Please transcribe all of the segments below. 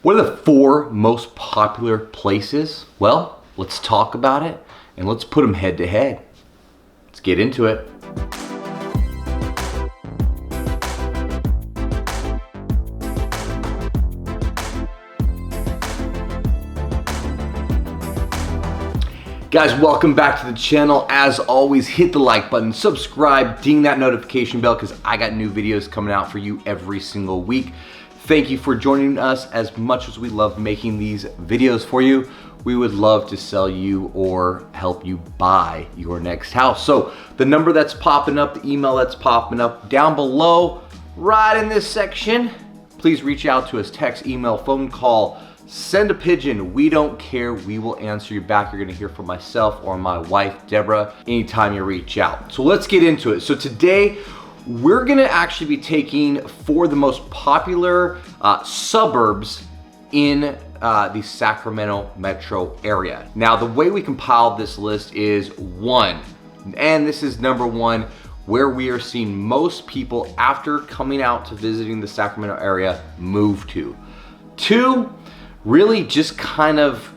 What are the 4 most popular places? Well, let's talk about it and let's put them head to head. Let's get into it. Guys, welcome back to the channel. As always, hit the like button, subscribe, ding that notification bell because I got new videos coming out for you every single week. Thank you for joining us. As much as we love making these videos for you, we would love to sell you or help you buy your next house. So the number that's popping up, the email that's popping up down below, right in this section, please reach out to us, text, email, phone call, send a pigeon. We don't care. We will answer you back. You're gonna hear from myself or my wife, Deborah, anytime you reach out. So let's get into it. So today, we're gonna actually be taking 4 of the most popular suburbs in the Sacramento metro area. Now, the way we compiled this list is 1, and this is number 1, where we are seeing most people after coming out to visiting the Sacramento area move to. 2, really just kind of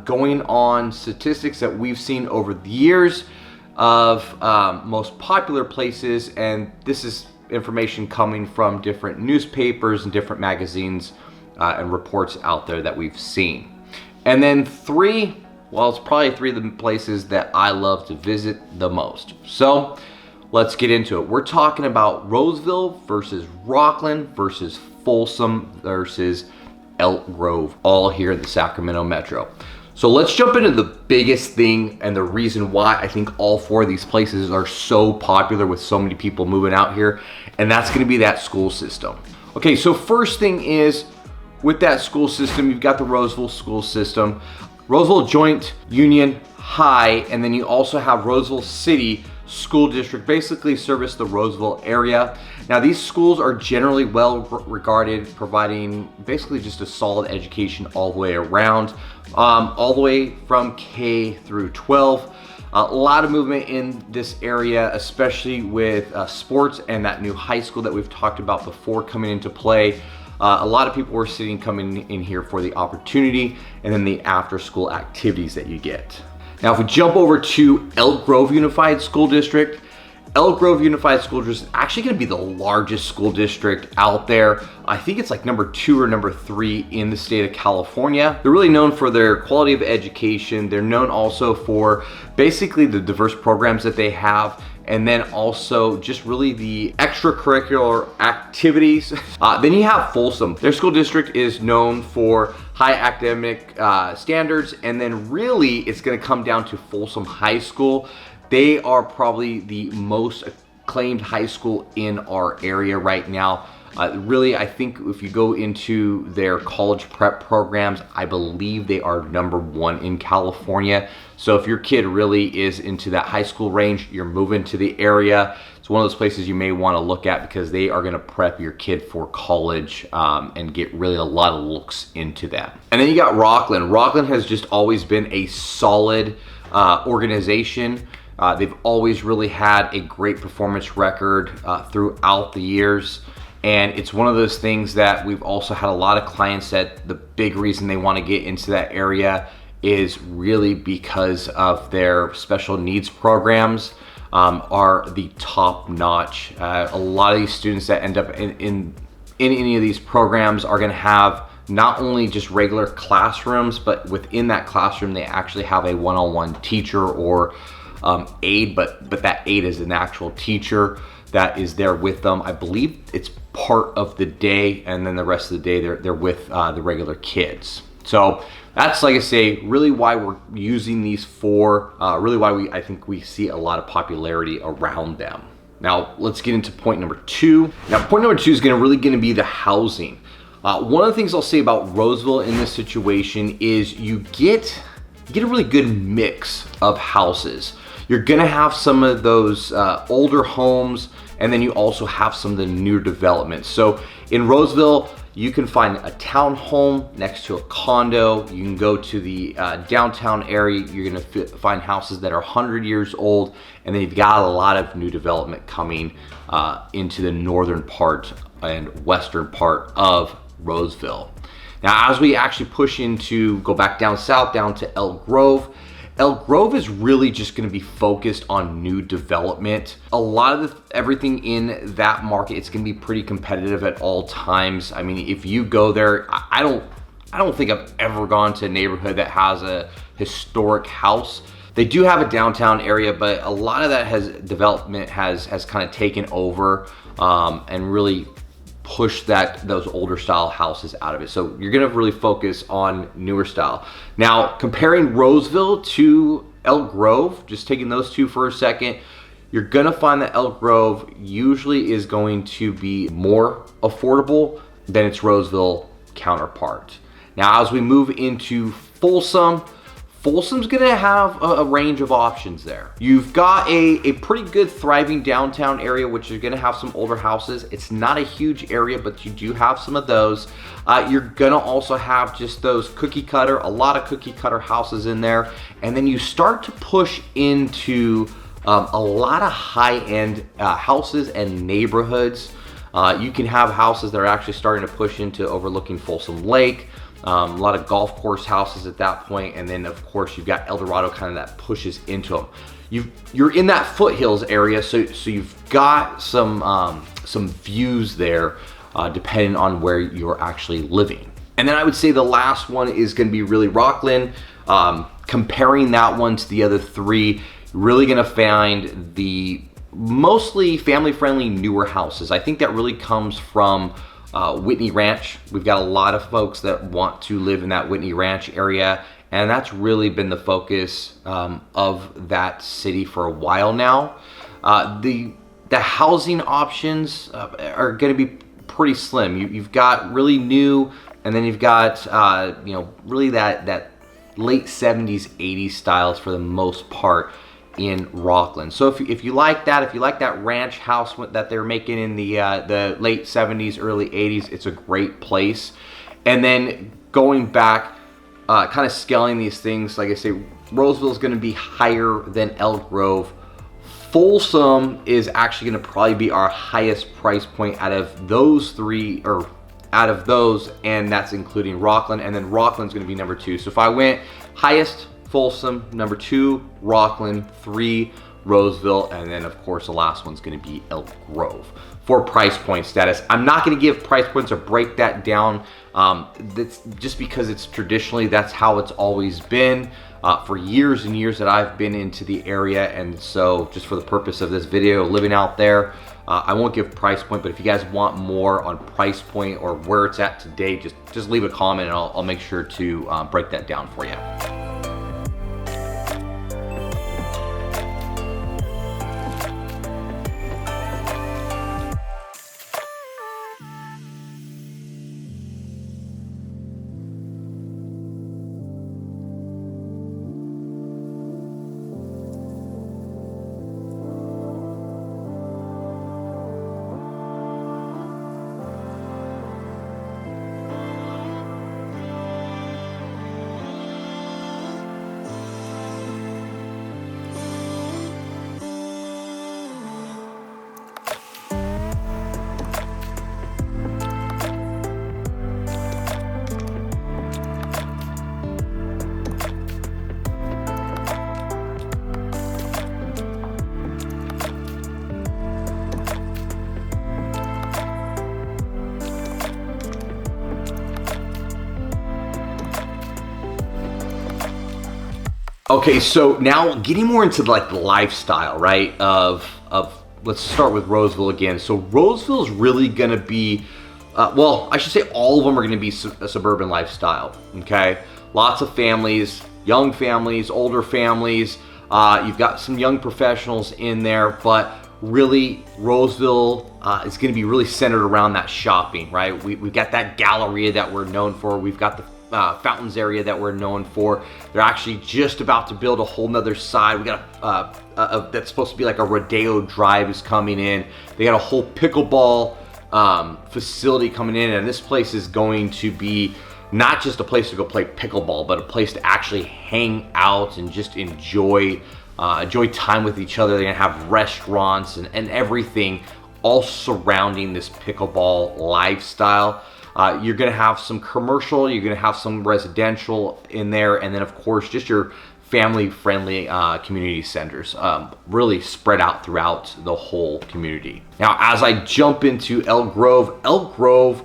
going on statistics that we've seen over the years of most popular places, and this is information coming from different newspapers and different magazines and reports out there that we've seen. And then 3, well, it's probably 3 of the places that I love to visit the most. So let's get into it. We're talking about Roseville versus Rocklin versus Folsom versus Elk Grove, all here in the Sacramento metro. So let's jump into the biggest thing and the reason why I think all 4 of these places are so popular with so many people moving out here, and that's gonna be that school system. Okay, so first thing is, with that school system, you've got the Roseville school system, Roseville Joint Union High, and then you also have Roseville City School District, basically service the Roseville area. Now, these schools are generally well regarded, providing basically just a solid education all the way around, all the way from K through 12. A lot of movement in this area, especially with sports and that new high school that we've talked about before coming into play. A lot of people were coming in here for the opportunity and then the after school activities that you get. Now, if we jump over to Elk Grove Unified School District, Elk Grove Unified School District is actually gonna be the largest school district out there. I think it's like number 2 or number 3 in the state of California. They're really known for their quality of education. They're known also for basically the diverse programs that they have, and then also just really the extracurricular activities. Then you have Folsom. Their school district is known for high academic standards, and then really it's gonna come down to Folsom High School. They are probably the most acclaimed high school in our area right now. Really, I think if you go into their college prep programs, I believe they are number 1 in California. So if your kid really is into that high school range, you're moving to the area, it's one of those places you may want to look at because they are going to prep your kid for college and get really a lot of looks into that. And then you got Rocklin. Rocklin has just always been a solid organization. They've always really had a great performance record throughout the years. And it's one of those things that we've also had a lot of clients that the big reason they want to get into that area is really because of their special needs programs are the top notch. A lot of these students that end up in any of these programs are going to have not only just regular classrooms, but within that classroom, they actually have a one-on-one teacher or aide, but that aide is an actual teacher that is there with them. I believe it's part of the day, and then the rest of the day they're with the regular kids. So that's, like I say, really why we're using these 4, really why I think we see a lot of popularity around them. Now let's get into point number 2. Now point number 2 is really gonna be the housing. One of the things I'll say about Roseville in this situation is you get a really good mix of houses. You're gonna have some of those older homes, and then you also have some of the newer developments. So in Roseville, you can find a townhome next to a condo. You can go to the downtown area. You're gonna find houses that are 100 years old, and then you've got a lot of new development coming into the northern part and western part of Roseville. Now, as we actually push into, go back down south, down to Elk Grove, Elk Grove is really just going to be focused on new development. A lot of everything in that market, it's going to be pretty competitive at all times. I mean, if you go there, I don't think I've ever gone to a neighborhood that has a historic house. They do have a downtown area, but a lot of that development has kind of taken over and really push those older style houses out of it. So you're gonna really focus on newer style. Now, comparing Roseville to Elk Grove, just taking those two for a second, you're gonna find that Elk Grove usually is going to be more affordable than its Roseville counterpart. Now, as we move into Folsom, Folsom's gonna have a range of options there. You've got a pretty good thriving downtown area, which is gonna have some older houses. It's not a huge area, but you do have some of those. You're gonna also have just those a lot of cookie cutter houses in there. And then you start to push into a lot of high-end houses and neighborhoods. You can have houses that are actually starting to push into overlooking Folsom Lake. A lot of golf course houses at that point, and then of course you've got El Dorado kind of that pushes into them. You're in that foothills area, so you've got some views there, depending on where you're actually living. And then I would say the last one is going to be really Rocklin. Comparing that one to the other three, really going to find the mostly family-friendly newer houses. I think that really comes from Whitney Ranch. We've got a lot of folks that want to live in that Whitney Ranch area, and that's really been the focus of that city for a while now. The housing options are going to be pretty slim. You've got really new, and then you've got really that late 70s, 80s styles for the most part in Rocklin. So if you like that, if you like that ranch house that they're making in the late 70s, early 80s, it's a great place. And then going back, kind of scaling these things, like I say, Roseville is going to be higher than Elk Grove. Folsom is actually going to probably be our highest price point out of those three, or out of those, and that's including Rocklin. And then Rocklin's going to be number 2. So if I went highest, Folsom, number 2, Rocklin, 3, Roseville, and then of course the last one's going to be Elk Grove for price point status. I'm not going to give price points or break that down. That's just because it's traditionally, that's how it's always been for years and years that I've been into the area. And so just for the purpose of this video, living out there, I won't give price point, but if you guys want more on price point or where it's at today, just leave a comment and I'll make sure to break that down for you. Okay, so now getting more into like the lifestyle, right? Of let's start with Roseville again. So Roseville is really gonna be, well, I should say all of them are gonna be a suburban lifestyle. Okay, lots of families, young families, older families. You've got some young professionals in there, but really Roseville is going to be really centered around that shopping, right? We've got that Galleria that we're known for. We've got the fountains area that we're known for. They're actually just about to build a whole nother side. We got that's supposed to be like a Rodeo Drive is coming in. They got a whole pickleball facility coming in, and this place is going to be not just a place to go play pickleball, but a place to actually hang out and just enjoy time with each other. They're gonna have restaurants and everything all surrounding this pickleball lifestyle. You're gonna have some commercial, you're gonna have some residential in there, and then of course just your family-friendly community centers, really spread out throughout the whole community. Now, as I jump into Elk Grove,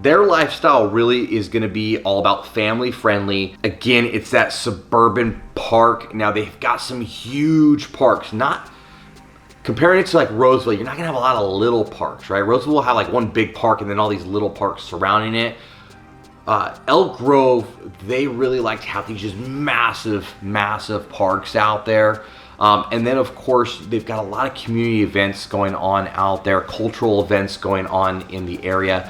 their lifestyle really is gonna be all about family-friendly. Again, it's that suburban park. Now, they've got some huge parks, not comparing it to like Roseville, you're not gonna have a lot of little parks, right? Roseville will have like one big park and then all these little parks surrounding it. Elk Grove, they really like to have these just massive parks out there. And then of course, they've got a lot of community events going on out there, cultural events going on in the area.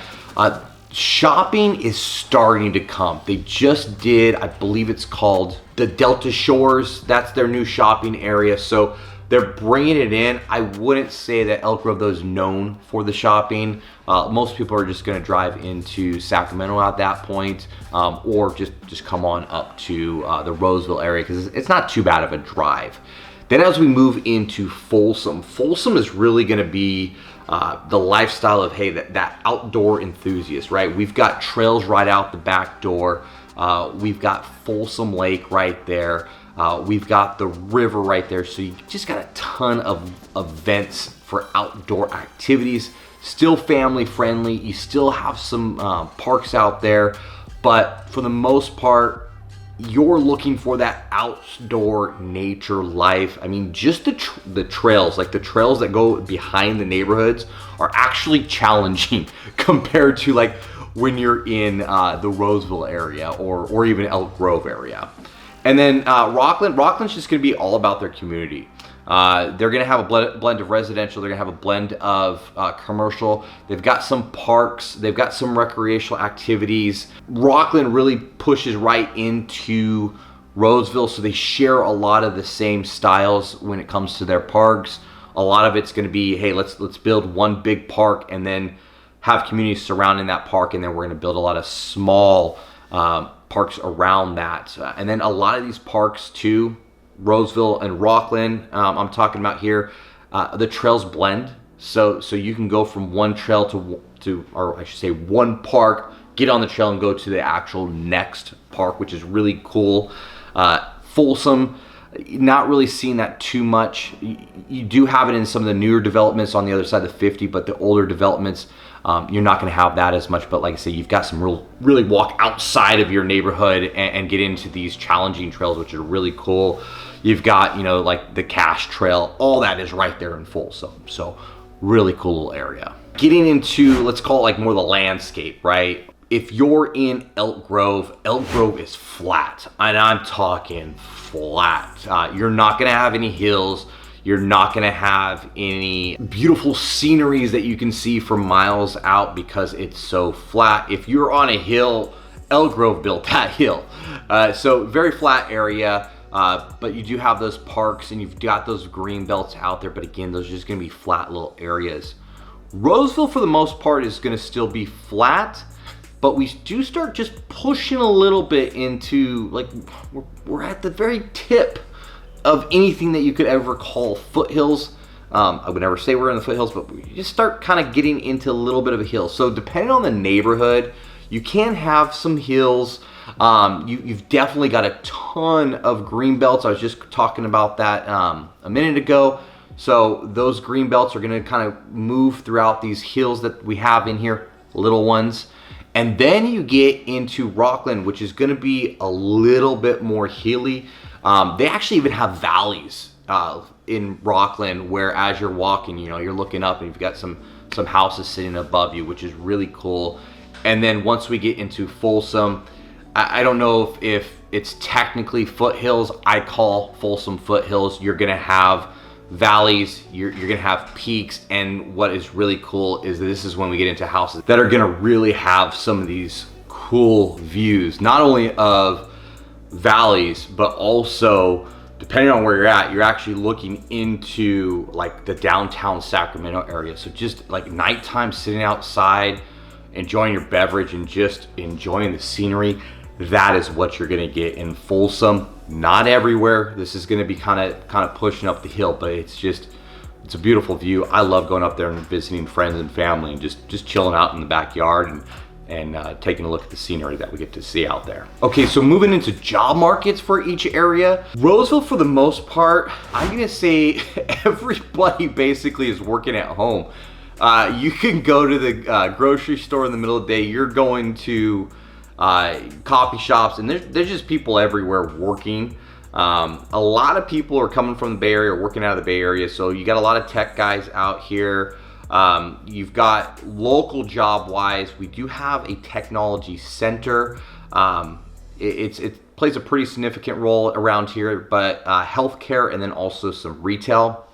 Shopping is starting to come. They just did, I believe it's called the Delta Shores. That's their new shopping area. So they're bringing it in. I wouldn't say that Elk Grove though is known for the shopping. Most people are just going to drive into Sacramento at that point, or just come on up to the Roseville area because it's not too bad of a drive. Then as we move into Folsom is really going to be the lifestyle of, hey, that outdoor enthusiast, right? We've got trails right out the back door. We've got Folsom Lake right there. We've got the river right there. So you just got a ton of events for outdoor activities, still family friendly. You still have some parks out there, but for the most part, you're looking for that outdoor nature life. I mean, just the trails, like the trails that go behind the neighborhoods are actually challenging compared to like when you're in the Roseville area or even Elk Grove area. And then Rocklin's just gonna be all about their community. They're gonna have a blend of residential, they're gonna have a blend of commercial. They've got some parks, they've got some recreational activities. Rocklin really pushes right into Roseville, so they share a lot of the same styles when it comes to their parks. A lot of it's gonna be, hey, let's build one big park and then have communities surrounding that park, and then we're gonna build a lot of small parks around that. And then a lot of these parks too, Roseville and Rocklin, I'm talking about here, the trails blend. So you can go from one trail to, or I should say one park, get on the trail and go to the actual next park, which is really cool. Folsom, not really seeing that too much. You do have it in some of the newer developments on the other side of the 50, but the older developments, you're not going to have that as much. But like I say, you've got some really walk outside of your neighborhood and get into these challenging trails, which are really cool. You've got, you know, like the Cache Trail, all that is right there in Folsom. So really cool little area. Getting into, let's call it like more the landscape, right? If you're in Elk Grove is flat, and I'm talking flat. You're not gonna have any hills. You're not gonna have any beautiful sceneries that you can see for miles out because it's so flat. If you're on a hill, Elk Grove built that hill. So very flat area, but you do have those parks and you've got those green belts out there, but again, those are just gonna be flat little areas. Roseville, for the most part, is gonna still be flat, but we do start just pushing a little bit into, like, we're at the very tip of anything that you could ever call foothills. I would never say we're in the foothills, but we just start kind of getting into a little bit of a hill. So depending on the neighborhood, you can have some hills. You've definitely got a ton of green belts. I was just talking about that a minute ago. So those green belts are gonna kind of move throughout these hills that we have in here, little ones. And then you get into Rocklin, which is gonna be a little bit more hilly. They actually even have valleys in Rocklin where as you're walking, you know, you're looking up and you've got some houses sitting above you, which is really cool. And then once we get into Folsom, I don't know if it's technically foothills. I call Folsom foothills. You're gonna have valleys, you're gonna have peaks, and what is really cool is that this is when we get into houses that are gonna really have some of these cool views, not only of valleys, but also depending on where you're at, you're actually looking into like the downtown Sacramento area. So just like nighttime sitting outside, enjoying your beverage and just enjoying the scenery, that is what you're gonna get in Folsom. Not everywhere. This is gonna be kind of pushing up the hill, but it's a beautiful view. I love going up there and visiting friends and family and just chilling out in the backyard and and taking a look at the scenery that we get to see out there. Okay, so moving into job markets for each area. Roseville, for the most part, I'm gonna say everybody basically is working at home. You can go to the grocery store in the middle of the day. You're going to coffee shops, and there's just people everywhere working. A lot of people are coming from the Bay Area or working out of the Bay Area, so you got a lot of tech guys out here. You've got local job wise, we do have a technology center. It plays a pretty significant role around here, but healthcare and then also some retail.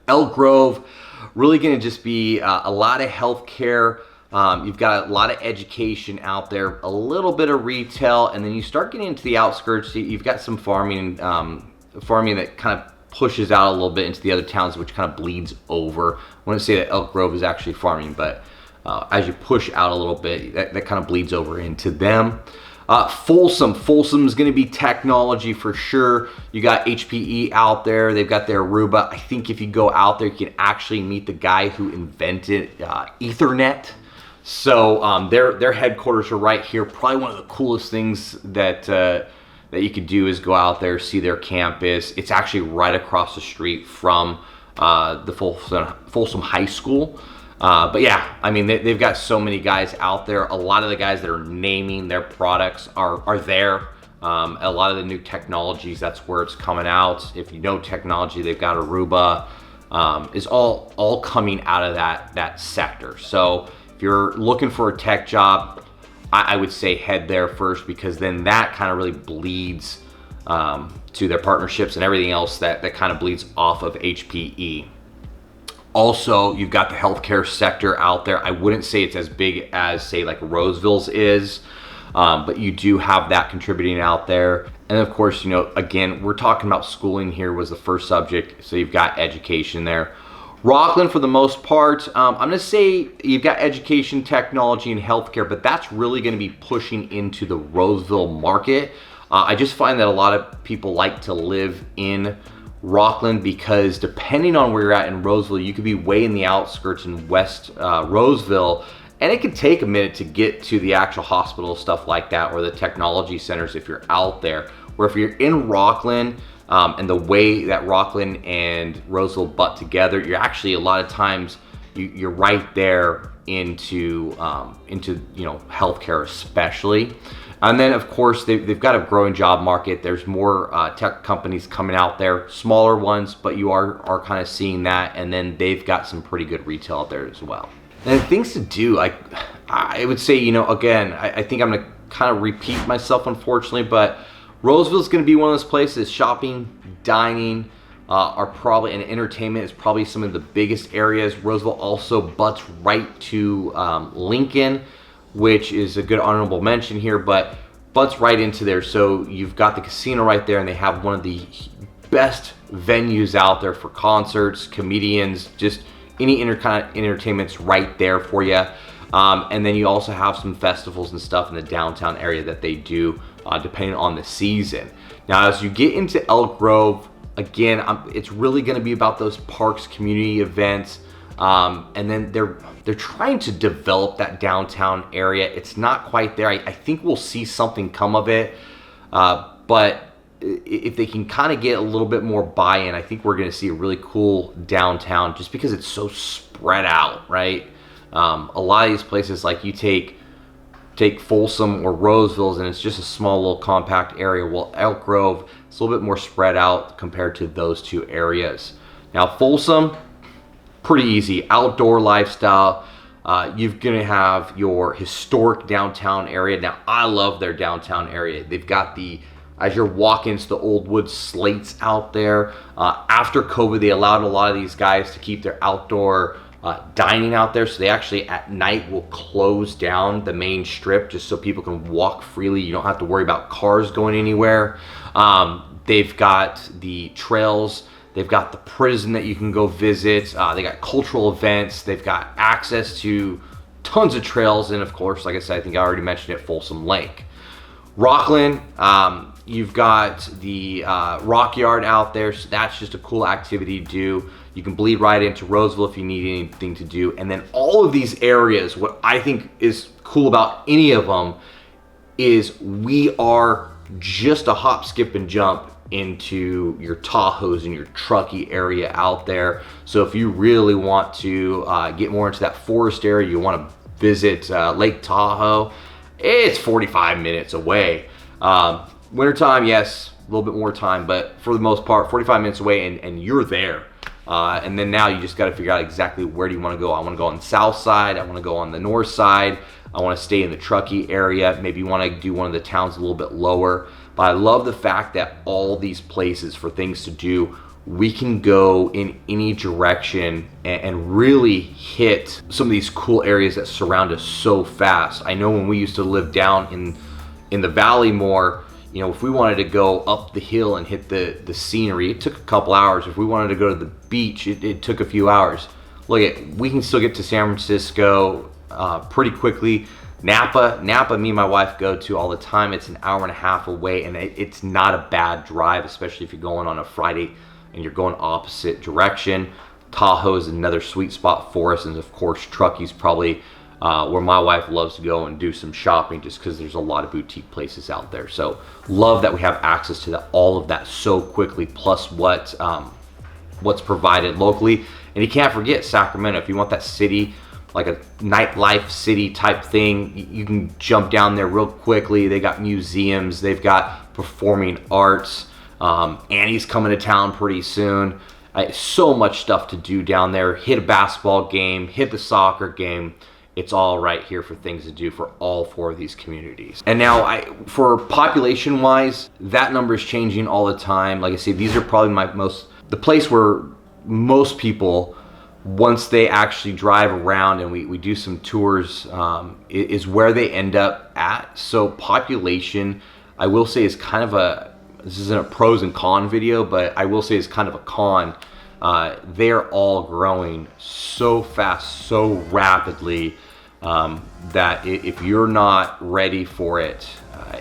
Elk Grove, really gonna just be a lot of healthcare. You've got a lot of education out there, a little bit of retail, and then you start getting into the outskirts. You've got some farming that kind of pushes out a little bit into the other towns, which kind of bleeds over. I wouldn't say that Elk Grove is actually farming, but as you push out a little bit, that kind of bleeds over into them. Folsom's going to be technology for sure. You got HPE out there. They've got their Aruba. I think if you go out there, you can actually meet the guy who invented Ethernet. So their headquarters are right here. Probably one of the coolest things that you could do is go out there, see their campus. It's actually right across the street from the Folsom High School. But yeah, I mean, they've got so many guys out there. A lot of the guys that are naming their products are there. A lot of the new technologies, that's where it's coming out. If you know technology, they've got Aruba. Is all coming out of that sector. So if you're looking for a tech job, I would say head there first, because then that kind of really bleeds to their partnerships and everything else that kind of bleeds off of HPE. Also, you've got the healthcare sector out there. I wouldn't say it's as big as, say, like Roseville's is, but you do have that contributing out there. And of course, you know, again, we're talking about schooling here was the first subject, so you've got education there. Rocklin, for the most part, I'm gonna say you've got education, technology, and healthcare, but that's really gonna be pushing into the Roseville market. I just find that a lot of people like to live in Rocklin because depending on where you're at in Roseville, you could be way in the outskirts in West Roseville, and it could take a minute to get to the actual hospital, stuff like that, or the technology centers if you're out there. Where if you're in Rocklin, and the way that Rocklin and Roseville butt together, you're actually a lot of times you're right there into you know, healthcare especially. And then of course they've got a growing job market. There's more tech companies coming out there, smaller ones, but you are kind of seeing that. And then they've got some pretty good retail out there as well. And things to do, I would say, you know, again, I think I'm gonna kind of repeat myself, unfortunately, but Roseville's going to be one of those places. Shopping, dining are probably, and entertainment is probably some of the biggest areas. Roseville also butts right to Lincoln, which is a good honorable mention here, but butts right into there. So you've got the casino right there, and they have one of the best venues out there for concerts, comedians, just any kind of entertainment's right there for you. And then you also have some festivals and stuff in the downtown area that they do, depending on the season. Now, as you get into Elk Grove, again, it's really going to be about those parks, community events, and then they're trying to develop that downtown area. It's not quite there. I think we'll see something come of it, but if they can kind of get a little bit more buy-in, I think we're going to see a really cool downtown, just because it's so spread out, right? A lot of these places, like you take Folsom or Roseville's, and it's just a small little compact area. Well, Elk Grove, it's a little bit more spread out compared to those two areas. Now, Folsom, pretty easy, outdoor lifestyle. You're gonna have your historic downtown area. Now, I love their downtown area. They've got as you're walking, it's the old wood slates out there. After COVID, they allowed a lot of these guys to keep their outdoor dining out there, so they actually at night will close down the main strip just so people can walk freely. You don't have to worry about cars going anywhere. They've got the trails, they've got the prison that you can go visit, they got cultural events, they've got access to tons of trails, and of course, like I said, I think I already mentioned it, Folsom Lake. Rocklin, you've got the Rock Yard out there, so that's just a cool activity to do. You can bleed right into Roseville if you need anything to do. And then all of these areas, what I think is cool about any of them is we are just a hop, skip, and jump into your Tahoes and your Truckee area out there. So if you really want to get more into that forest area, you want to visit Lake Tahoe, it's 45 minutes away. Wintertime, yes, a little bit more time, but for the most part, 45 minutes away and you're there. And then now you just got to figure out exactly where do you want to go. I want to go on the south side. I want to go on the north side. I want to stay in the Truckee area. Maybe you want to do one of the towns a little bit lower. But I love the fact that all these places for things to do, we can go in any direction and really hit some of these cool areas that surround us so fast. I know when we used to live down in the valley more, you know, if we wanted to go up the hill and hit the scenery, it took a couple hours. If we wanted to go to the beach, it took a few hours. Look, we can still get to San Francisco pretty quickly. Napa, me and my wife go to all the time. It's an hour and a half away, and it's not a bad drive, especially if you're going on a Friday and you're going opposite direction. Tahoe is another sweet spot for us, and of course, Truckee's probably where my wife loves to go and do some shopping, just because there's a lot of boutique places out there. So love that we have access to all of that so quickly, plus what's provided locally. And you can't forget Sacramento. If you want that city, like a nightlife city type thing, you can jump down there real quickly. They got museums, they've got performing arts. Annie's coming to town pretty soon. So much stuff to do down there. Hit a basketball game, hit the soccer game. It's all right here for things to do for all four of these communities. And now for population wise, that number is changing all the time. Like I say, these are probably the place where most people, once they actually drive around and we do some tours, is where they end up at. So population, I will say, is kind of this isn't a pros and con video, but I will say it's kind of a con. They're all growing so fast, so rapidly, that if you're not ready for it,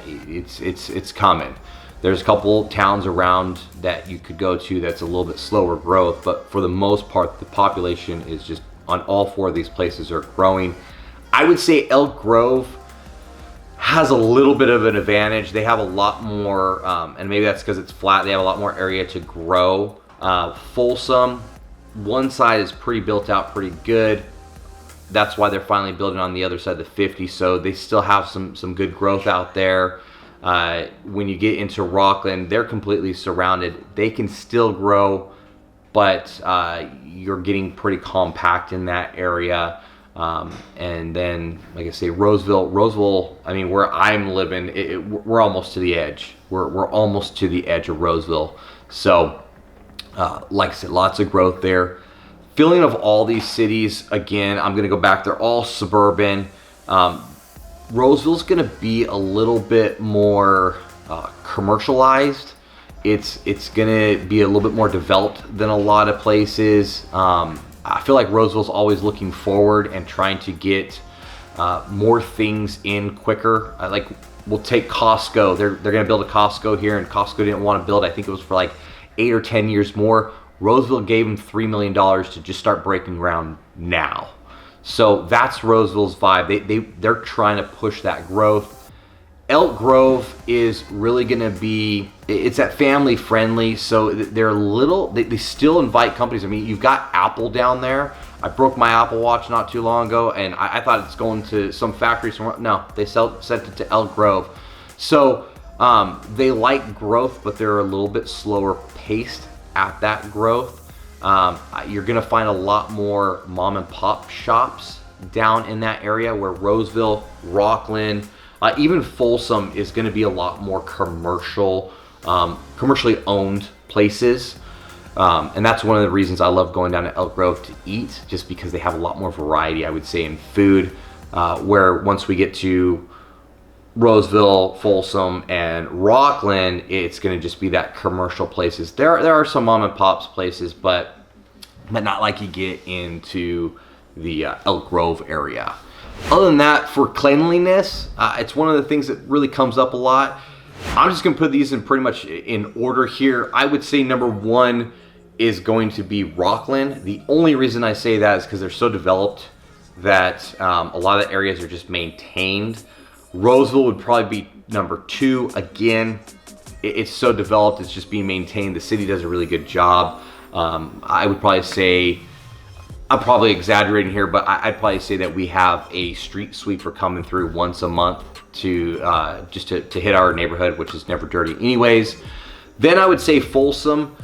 it's coming. There's a couple towns around that you could go to that's a little bit slower growth, but for the most part, the population is just on all four of these places are growing. I would say Elk Grove has a little bit of an advantage. They have a lot more, and maybe that's because it's flat, they have a lot more area to grow. Folsom, one side is pretty built out, pretty good. That's why they're finally building on the other side of the 50, so they still have some good growth out there. When you get into Rocklin, they're completely surrounded. They can still grow, but you're getting pretty compact in that area. And then, like I say, Roseville, I mean, where I'm living, we're almost to the edge. We're almost to the edge of Roseville. So, like I said, lots of growth there. Feeling of all these cities, again, I'm going to go back. They're all suburban. Roseville's going to be a little bit more commercialized. It's going to be a little bit more developed than a lot of places. I feel like Roseville's always looking forward and trying to get more things in quicker. Like, we'll take Costco. They're going to build a Costco here, and Costco didn't want to build. I think it was for like 8 or 10 years more. Roseville gave them $3 million to just start breaking ground now. So that's Roseville's vibe. They're trying to push that growth. Elk Grove is really going to be, it's that family friendly, so they're they still invite companies. I mean, you've got Apple down there. I broke my Apple Watch not too long ago, and I thought it's going to some factory somewhere. No, they sent it to Elk Grove. So they like growth, but they're a little bit slower paced at that growth. You're going to find a lot more mom and pop shops down in that area, where Roseville, Rocklin, even Folsom is going to be a lot more commercially owned places. And that's one of the reasons I love going down to Elk Grove to eat, just because they have a lot more variety, I would say, in food, where once we get to Roseville, Folsom, and Rocklin, it's going to just be that commercial places. There are some mom and pops places, but not like you get into the Elk Grove area. Other than that, for cleanliness, it's one of the things that really comes up a lot. I'm just going to put these in pretty much in order here. I would say number one is going to be Rocklin. The only reason I say that is because they're so developed. that a lot of the areas are just maintained. Roseville would probably be number 2. Again, it's so developed, it's just being maintained. The city does a really good job. I would probably say, I'm probably exaggerating here, but I'd probably say that we have a street sweeper coming through once a month to just to hit our neighborhood, which is never dirty anyways. Then I would say Folsom.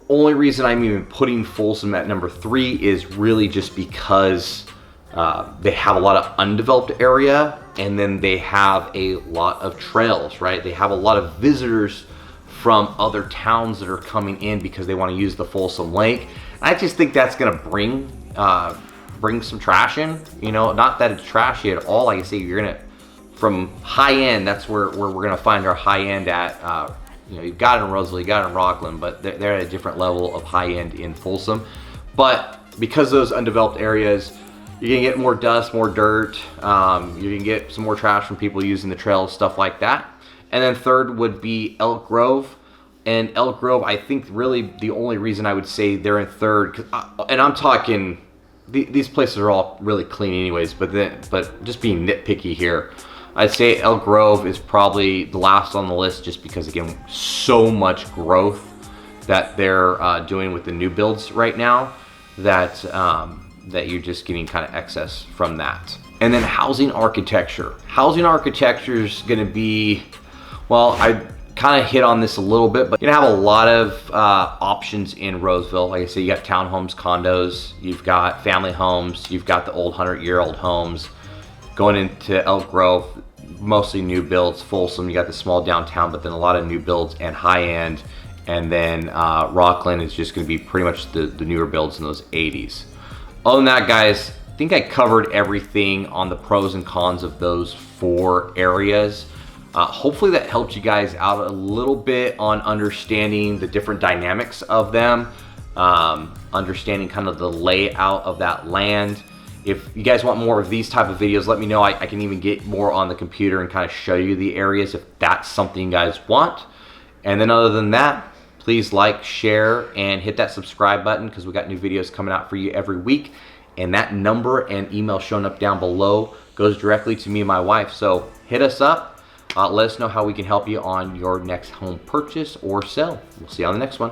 Only reason I'm even putting Folsom at number 3 is really just because they have a lot of undeveloped area, and then they have a lot of trails, right? They have a lot of visitors from other towns that are coming in because they want to use the Folsom Lake. I just think that's gonna bring some trash in, you know, not that it's trashy at all. Like I say, you're gonna, from high end, that's where we're gonna find our high end at. You know, you've got it in Roseville, you got it in Rocklin, but they're at a different level of high end in Folsom. But because those undeveloped areas, you're gonna get more dust, more dirt. You're gonna get some more trash from people using the trails, stuff like that. And then third would be Elk Grove. And Elk Grove, I think really the only reason I would say they're in third, and I'm talking, these places are all really clean anyways, but just being nitpicky here, I'd say Elk Grove is probably the last on the list just because, again, so much growth that they're doing with the new builds right now that you're just getting kind of excess from that. And then housing architecture. Housing architecture is going to be, well, I kind of hit on this a little bit, but you're gonna have a lot of options in Roseville. Like I said, you got townhomes, condos, you've got family homes, you've got the old 100-year-old homes. Going into Elk Grove, mostly new builds. Folsom, you got the small downtown, but then a lot of new builds and high end. And then Rocklin is just gonna be pretty much the newer builds in those 80s. Other than that, guys, I think I covered everything on the pros and cons of those 4 areas. Hopefully that helped you guys out a little bit on understanding the different dynamics of them, understanding kind of the layout of that land. If you guys want more of these type of videos, let me know. I can even get more on the computer and kind of show you the areas if that's something you guys want. And then other than that, please like, share, and hit that subscribe button because we got new videos coming out for you every week. And that number and email showing up down below goes directly to me and my wife. So hit us up. Let us know how we can help you on your next home purchase or sell. We'll see you on the next one.